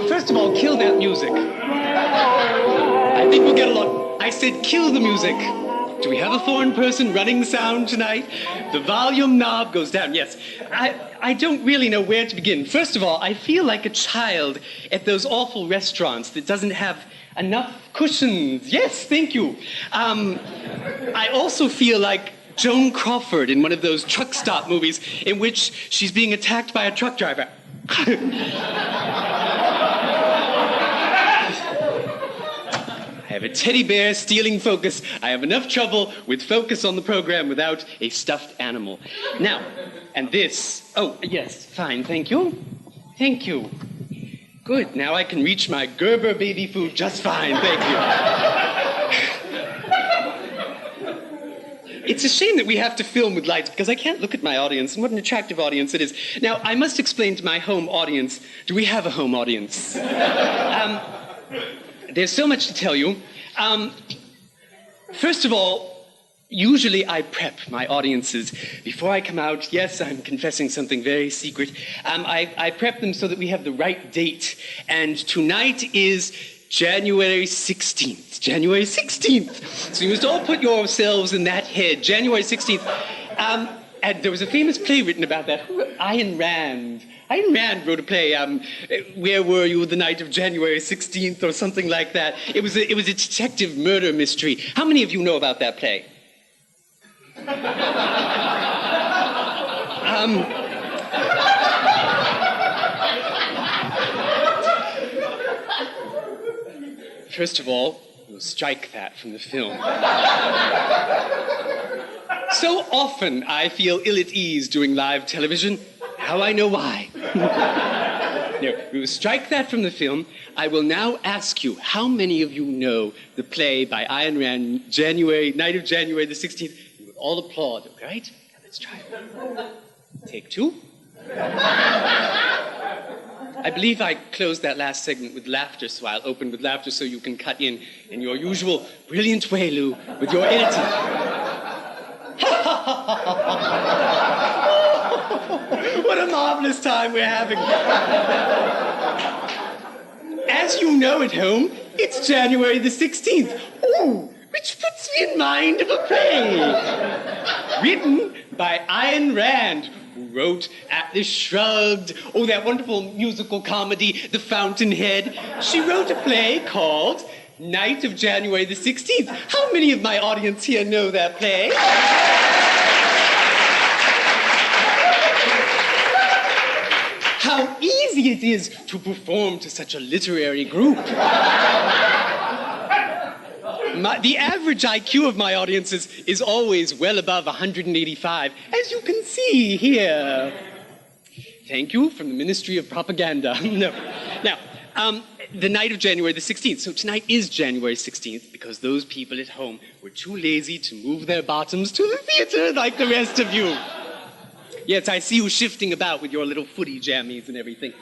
First of all, kill that music. I think we'll get along. I said kill the music. Do we have a foreign person running the sound tonight? The volume knob goes down. Yes. I don't really know where to begin. First of all, I feel like a child at those awful restaurants that doesn't have enough cushions. Yes, thank you. I also feel like Joan Crawford in one of those truck stop movies in which she's being attacked by a truck driver. I have a teddy bear stealing focus. I have enough trouble with focus on the program without a stuffed animal. Now, and this. Oh, yes, fine, thank you. Thank you. Good, now I can reach my Gerber baby food just fine, thank you. It's a shame that we have to film with lights because I can't look at my audience, and what an attractive audience it is. Now, I must explain to my home audience. Do we have a home audience? There's so much to tell you. First of all, usually I prep my audiences before I come out. Yes, I'm confessing something very secret. I prep them so that we have the right date. And tonight is January 16th. January 16th. So you must all put yourselves in that head. January 16th. And there was a famous play written about that. Ayn Rand. Ayn Rand wrote a play, Where Were You the Night of January 16th or something like that. It was a detective murder mystery. How many of you know about that play? First of all, we'll strike that from the film. So often I feel ill at ease doing live television. How I know why. No, we will strike that from the film. I will now ask you, how many of you know the play by Ayn Rand, night of January the 16th? You will all applaud, all right? Now let's try it. Take two. I believe I closed that last segment with laughter, so I'll open with laughter so you can cut in your usual brilliant way, Lou, with your editing. What a marvelous time we're having. As you know at home, it's January the 16th. Ooh, which puts me in mind of a play. Written by Ayn Rand, who wrote Atlas Shrugged, that wonderful musical comedy, The Fountainhead. She wrote a play called Night of January the 16th. How many of my audience here know that play? How easy it is to perform to such a literary group. The average IQ of my audiences is always well above 185, as you can see here. Thank you from the Ministry of Propaganda. No. Now, the night of January the 16th. So tonight is January 16th because those people at home were too lazy to move their bottoms to the theater like the rest of you. Yes, I see you shifting about with your little footy jammies and everything.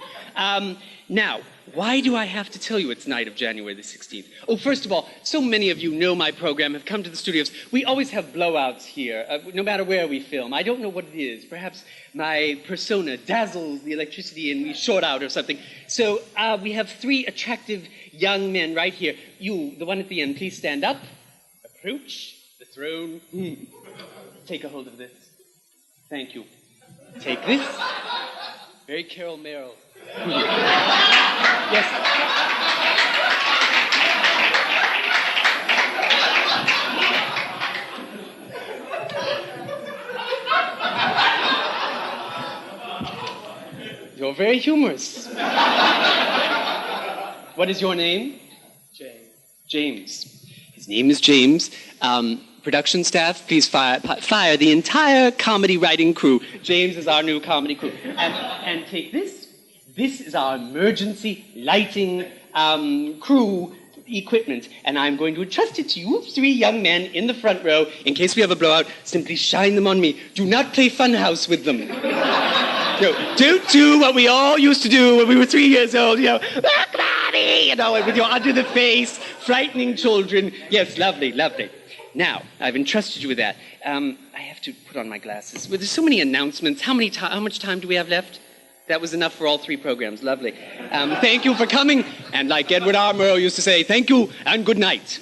Now, why do I have to tell you it's night of January the 16th? Oh, first of all, so many of you know my program, have come to the studios. We always have blowouts here, no matter where we film. I don't know what it is. Perhaps my persona dazzles the electricity and we short out or something. So we have three attractive young men right here. You, the one at the end, please stand up. Approach the throne. Take a hold of this. Thank you. Take this. Very Carol Merrill. Yes. You're very humorous. What is your name? James. James. His name is James. Production staff, please fire the entire comedy writing crew. James is our new comedy crew. And take this. This is our emergency lighting crew equipment. And I'm going to entrust it to you three young men in the front row. In case we have a blowout, simply shine them on me. Do not play funhouse with them. No, don't do what we all used to do when we were 3 years old, look, Mommy, with your under the face, frightening children. Yes, lovely, lovely. Now, I've entrusted you with that. I have to put on my glasses. Well, there's so many announcements. How much time do we have left? That was enough for all 3 programs. Lovely. Thank you for coming. And like Edward R. Murrow used to say, thank you and good night.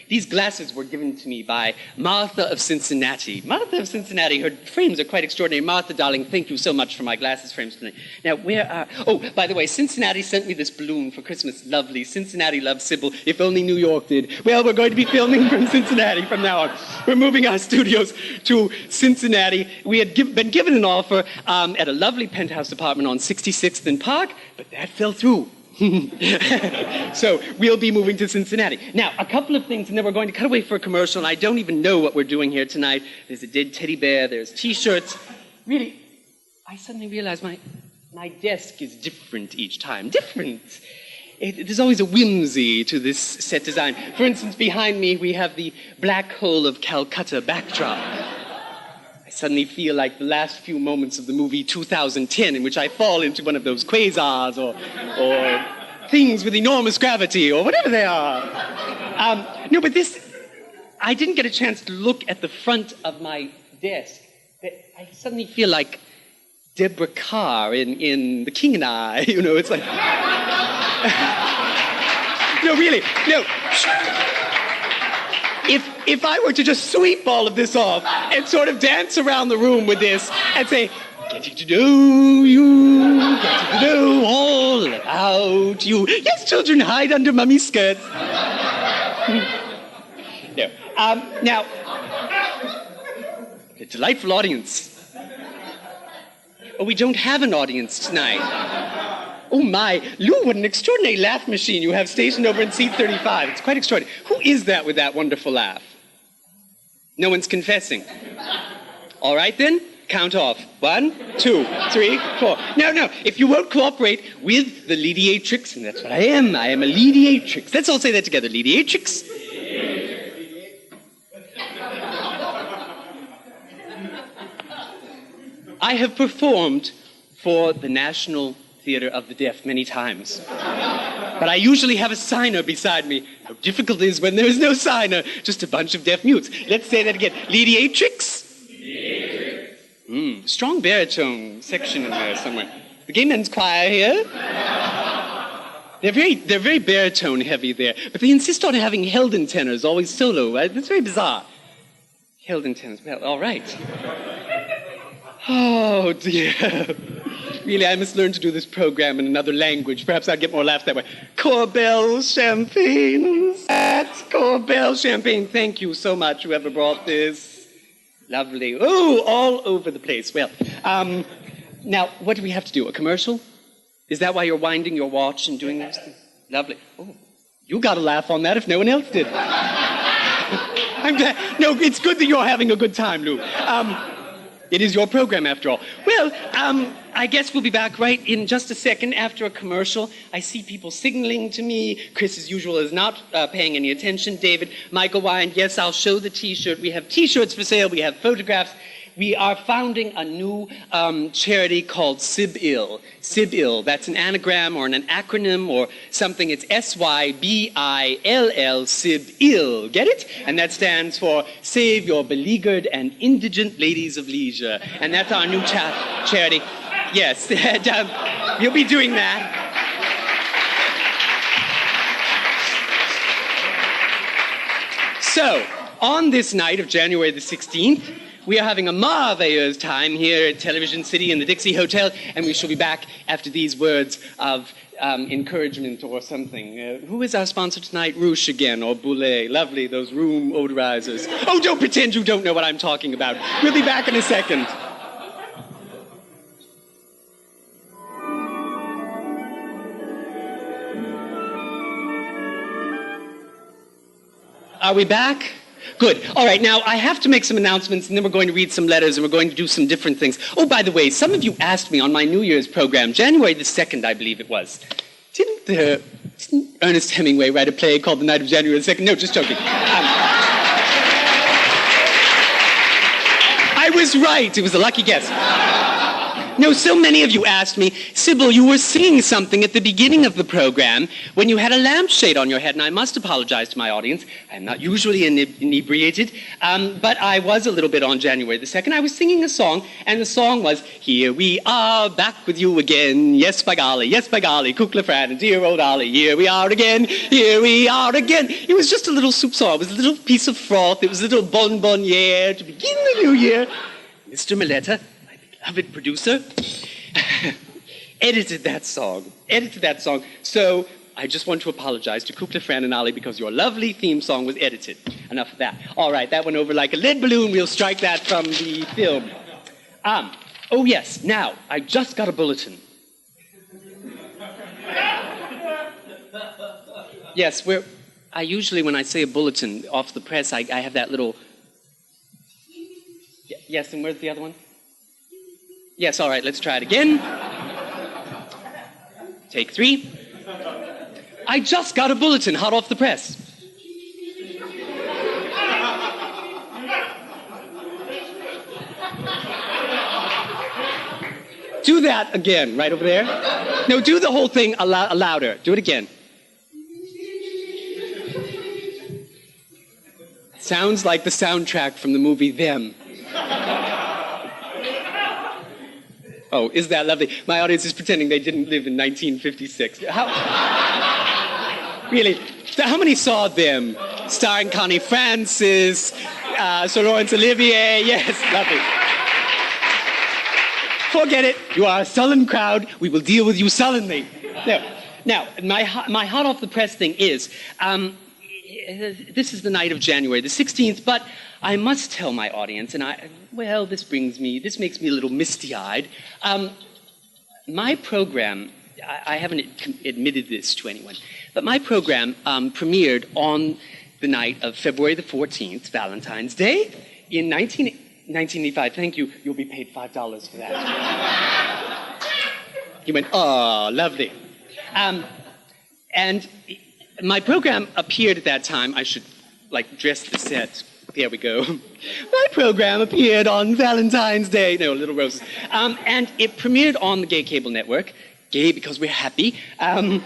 These glasses were given to me by Martha of Cincinnati. Martha of Cincinnati, her frames are quite extraordinary. Martha, darling, thank you so much for my glasses frames tonight. Now, where are... Oh, by the way, Cincinnati sent me this balloon for Christmas. Lovely. Cincinnati loves Sybil. If only New York did. Well, we're going to be filming from Cincinnati from now on. We're moving our studios to Cincinnati. We had been given an offer at a lovely penthouse apartment on 66th and Park, but that fell through. So we'll be moving to Cincinnati. Now, a couple of things, and then we're going to cut away for a commercial, and I don't even know what we're doing here tonight. There's a dead teddy bear, there's T-shirts. Really, I suddenly realized my desk is different each time. Different! There's always a whimsy to this set design. For instance, behind me we have the Black Hole of Calcutta backdrop. I suddenly feel like the last few moments of the movie 2010 in which I fall into one of those quasars or things with enormous gravity or whatever they are. No, but I didn't get a chance to look at the front of my desk. I suddenly feel like Deborah Carr in The King and I. You know, it's like... No, really, no. If I were to just sweep all of this off and sort of dance around the room with this and say, getting to know you, getting to know all about you. Yes, children, hide under mummy's skirts. No. Now, a delightful audience. Oh, we don't have an audience tonight. Oh my, Lou, what an extraordinary laugh machine you have stationed over in seat 35. It's quite extraordinary. Who is that with that wonderful laugh? No one's confessing. All right then, count off. 1, 2, 3, 4. No, if you won't cooperate with the mediatrix, and that's what I am a mediatrix. Let's all say that together, mediatrix. I have performed for the National Theater of the Deaf many times. But I usually have a signer beside me. How difficult it is when there is no signer, just a bunch of deaf mutes. Let's say that again. Mediatrix? Strong baritone section in there somewhere. The gay men's choir here. They're very baritone heavy there, but they insist on having Helden tenors always solo. Right? That's very bizarre. Helden tenors. Well, all right. Oh dear. Really, I must learn to do this program in another language. Perhaps I'd get more laughs that way. Corbel champagne. That's Corbel champagne. Thank you so much, whoever brought this. Lovely. Oh, all over the place. Well, now, what do we have to do? A commercial? Is that why you're winding your watch and doing those things? Lovely. Oh, you got a laugh on that if no one else did. I'm glad. No, it's good that you're having a good time, Lou. It is your program, after all. Well, I guess we'll be back right in just a second after a commercial. I see people signaling to me. Chris, as usual, is not paying any attention. David, Michael Wyand, yes, I'll show the T-shirt. We have T-shirts for sale. We have photographs. We are founding a new charity called Sybil. Sybil, that's an anagram or an acronym or something. It's S-Y-B-I-L-L, Sybil. Get it? And that stands for Save Your Beleaguered and Indigent Ladies of Leisure. And that's our new charity. Yes, you'll be doing that. So, on this night of January the 16th, we are having a marvelous time here at Television City in the Dixie Hotel, and we shall be back after these words of encouragement or something. Who is our sponsor tonight? Rouge again, or Boulet. Lovely, those room odorizers. Oh, don't pretend you don't know what I'm talking about. We'll be back in a second. Are we back? Good. All right, now I have to make some announcements, and then we're going to read some letters, and we're going to do some different things. Oh, by the way, some of you asked me on my New Year's program, January the 2nd, I believe it was. Didn't Ernest Hemingway write a play called The Night of January the 2nd? No, just joking. I was right. It was a lucky guess. No, so many of you asked me, Sybil, you were singing something at the beginning of the program when you had a lampshade on your head, and I must apologize to my audience. I'm not usually inebriated, but I was a little bit on January the 2nd. I was singing a song, and the song was, here we are, back with you again. Yes, by golly, Kukla Fran and dear old Ollie. Here we are again, here we are again. It was just a little soup song. It was a little piece of froth. It was a little bonbonniere to begin the new year. Mr. Maletta, beloved producer, edited that song. So I just want to apologize to Kukla, Fran, and Ali because your lovely theme song was edited. Enough of that. All right, that went over like a lead balloon. We'll strike that from the film. Oh yes, now, I just got a bulletin. Yes, I usually, when I say a bulletin off the press, I have that little... Yes, and where's the other one? Yes, all right, let's try it again. Take 3. I just got a bulletin hot off the press. Do that again, right over there. No, do the whole thing louder. Do it again. Sounds like the soundtrack from the movie Them. Oh, is that lovely? My audience is pretending they didn't live in 1956. Really? How many saw Them? Starring Connie Francis, Sir Laurence Olivier. Yes, lovely. Forget it. You are a sullen crowd. We will deal with you sullenly. Now, my hot off the press thing is, this is the night of January the 16th, but I must tell my audience, and this makes me a little misty-eyed. My program, I haven't admitted this to anyone, but my program premiered on the night of February the 14th, Valentine's Day, in 1985. Thank you. You'll be paid $5 for that. He went, oh, lovely. And my program appeared at that time. I should, dress the set. There we go. My program appeared on Valentine's Day. No, Little Roses. And it premiered on the gay cable network, gay because we're happy, on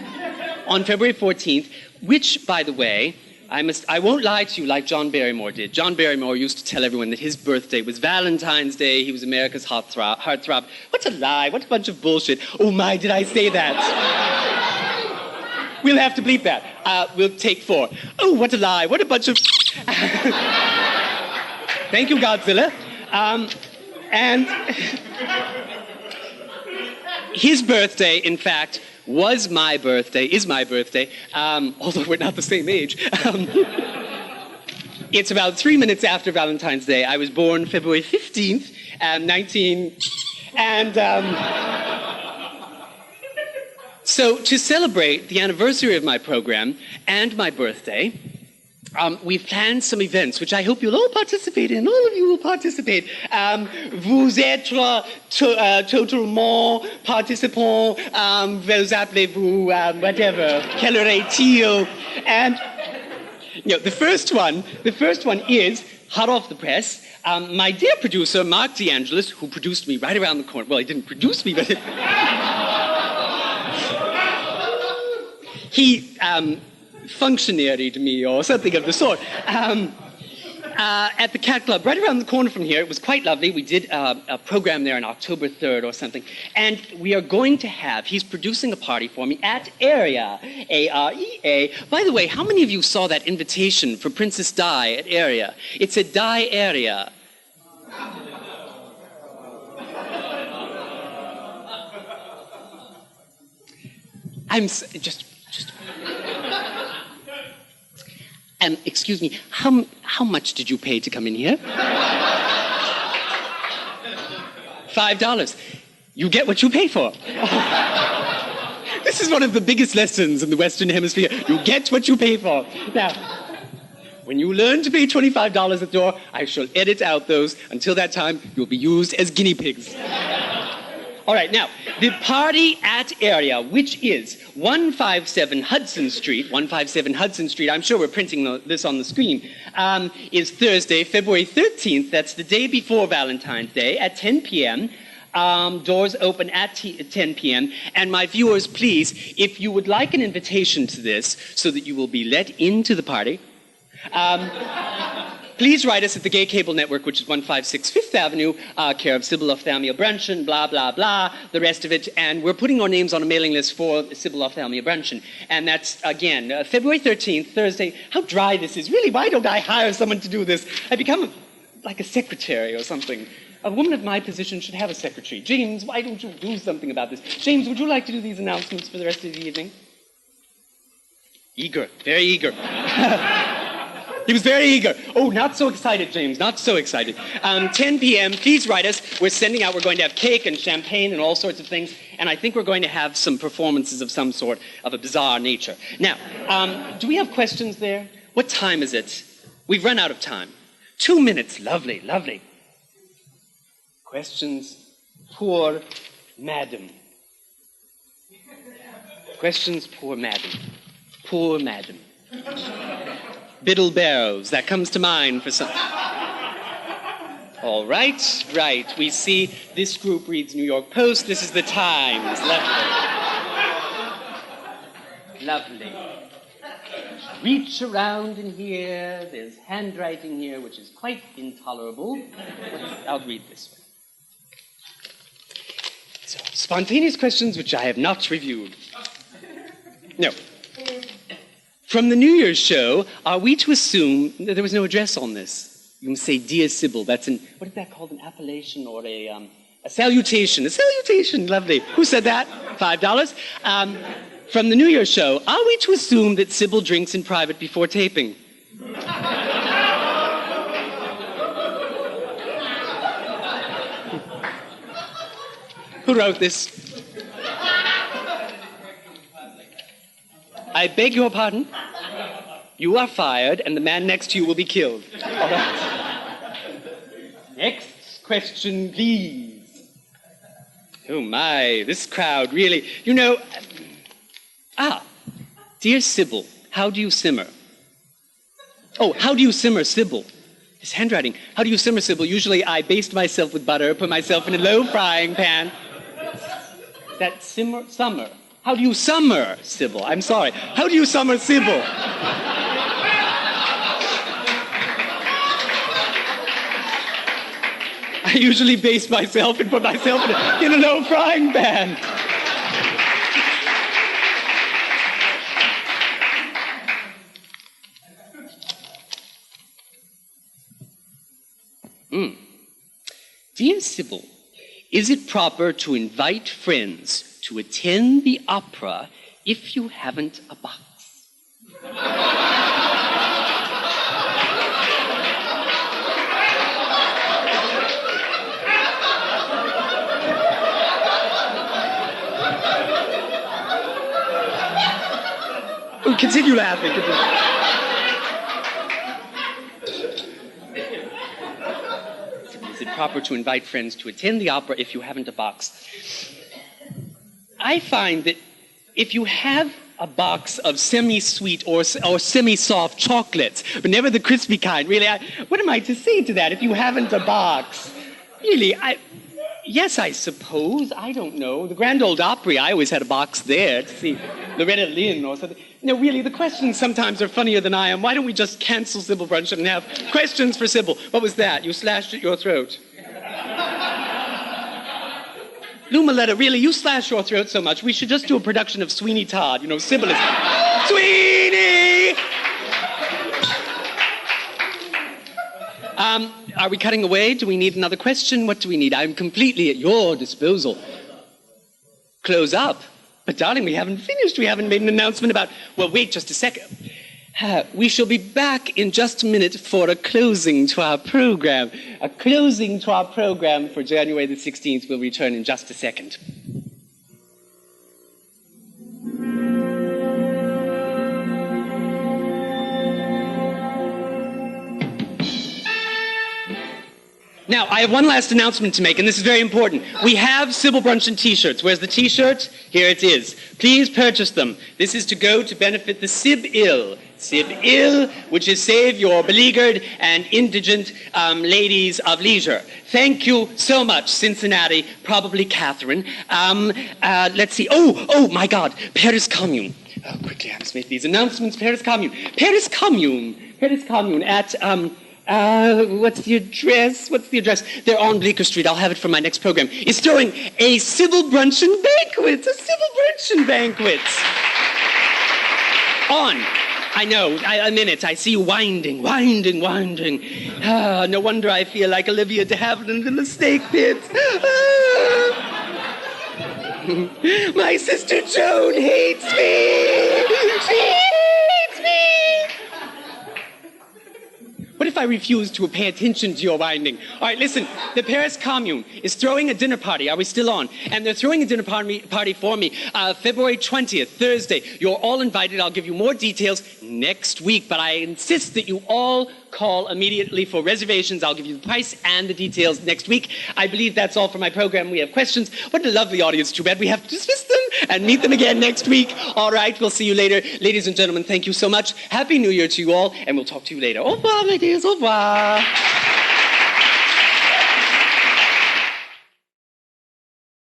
February 14th, which, by the way, I won't lie to you like John Barrymore did. John Barrymore used to tell everyone that his birthday was Valentine's Day. He was America's heartthrob. What's a lie? What a bunch of bullshit. Oh my, did I say that? We'll have to bleep that. We'll take 4. Oh, what a lie. What a bunch of... Thank you, Godzilla. And his birthday, in fact, is my birthday, although we're not the same age. It's about 3 minutes after Valentine's Day. I was born February 15th, So to celebrate the anniversary of my program and my birthday, we've planned some events, which I hope you'll all participate in. All of you will participate. Vous êtes totalement participants. Vous appelez-vous, whatever. Quelle heure est-il? And the first one is hot off the press. My dear producer, Mark DeAngelis, who produced me right around the corner. Well, he didn't produce me, but he functionaried me or something of the sort. At the Cat Club, right around the corner from here. It was quite lovely. We did a program there on October 3rd or something. And we are going to he's producing a party for me at Area, A-R-E-A. By the way, how many of you saw that invitation for Princess Di at Area? It's a Di Area. Excuse me, how much did you pay to come in here? $5. You get what you pay for. This is one of the biggest lessons in the Western Hemisphere. You get what you pay for. Now, when you learn to pay $25 at the door, I shall edit out those. Until that time, you'll be used as guinea pigs. All right, now, the party at Area, which is 157 Hudson Street, I'm sure we're printing this on the screen, is Thursday, February 13th. That's the day before Valentine's Day at 10 p.m. Doors open at 10 p.m. And my viewers, please, if you would like an invitation to this so that you will be let into the party, please write us at the Gay Cable Network, which is 156 Fifth Avenue, care of Sybil Ophthalmia Bruncheon, blah, blah, blah, the rest of it. And we're putting our names on a mailing list for Sybil Ophthalmia Bruncheon. And that's, again, February 13th, Thursday. How dry this is. Really, why don't I hire someone to do this? I become like a secretary or something. A woman of my position should have a secretary. James, why don't you do something about this? James, would you like to do these announcements for the rest of the evening? Eager, very eager. He was very eager. Oh, not so excited, James, not so excited. 10 p.m., please write us. We're going to have cake and champagne and all sorts of things, and I think we're going to have some performances of some sort of a bizarre nature. Now, do we have questions there? What time is it? We've run out of time. 2 minutes, lovely, lovely. Questions? Poor madam. Questions? Poor madam. Poor madam. Biddle Barrows, that comes to mind for some. All right, right. We see this group reads New York Post. This is the Times. Lovely. Lovely. Reach around in here. There's handwriting here, which is quite intolerable. I'll read this one. So, spontaneous questions which I have not reviewed. No. From the New Year's show, are we to assume that there was no address on this? You can say, Dear Sybil. That's what is that called? An appellation or a salutation. A salutation, lovely. Who said that? $5. From the New Year's show, are we to assume that Sybil drinks in private before taping? Who wrote this? I beg your pardon? You are fired, and the man next to you will be killed. All right. Next question, please. Oh, my, this crowd, really. You know, Dear Sybil, how do you simmer? Oh, how do you simmer, Sybil? His handwriting. How do you simmer, Sybil? Usually I baste myself with butter, put myself in a low frying pan. That summer. How do you summer, Sybil? I'm sorry. How do you summer, Sybil? I usually baste myself and put myself in a low frying pan. Dear Sybil, is it proper to invite friends to attend the opera if you haven't a box? Oh, continue laughing. Is it proper to invite friends to attend the opera if you haven't a box? I find that if you have a box of semi-sweet or semi-soft chocolates, but never the crispy kind, really, what am I to say to that if you haven't a box? Really, yes, I suppose. I don't know. The Grand Ole Opry, I always had a box there to see Loretta Lynn or something. No, really, the questions sometimes are funnier than I am. Why don't we just cancel Sybil Bruncheon and have questions for Sybil? What was that? You slashed at your throat. Lou Maletta, really, you slash your throat so much, we should just do a production of Sweeney Todd. You know, Sybil is... Sweeney! Are we cutting away? Do we need another question? What do we need? I'm completely at your disposal. Close up. But, darling, we haven't finished. We haven't made an announcement about... Well, wait just a second. We shall be back in just a minute for a closing to our program. A closing to our program for January the 16th. We'll return in just a second. Now, I have one last announcement to make, and this is very important. We have Sybil Bruncheon t-shirts. Where's the t-shirt? Here it is. Please purchase them. This is to go to benefit the Sybil, Sybil, which is save your beleaguered and indigent ladies of leisure. Thank you so much, Cincinnati, probably Catherine. Let's see. Oh, my God. Paris Commune. Oh, quickly, I must make these announcements. Paris Commune. Paris Commune at, what's the address? They're on Bleecker Street. I'll have it for my next program. It's throwing a Sybil Bruncheon banquet. A Sybil Bruncheon banquet. On. I know, a minute. I see you winding. No wonder I feel like Olivia de Havilland in the snake pit. My sister Joan hates me. She hates me. What if I refuse to pay attention to your winding? All right, listen. The Paris Commune is throwing a dinner party. Are we still on? And they're throwing a dinner party for me February 20th, Thursday. You're all invited. I'll give you more details next week, but I insist that you all call immediately for reservations. I'll give you the price and the details next week. I believe that's all for my program. We have questions. What a lovely audience. Too bad we have to dismiss them and meet them again next week. All right, we'll see you later. Ladies and gentlemen, thank you so much. Happy New Year to you all, and we'll talk to you later. Au revoir, my dears. Au revoir.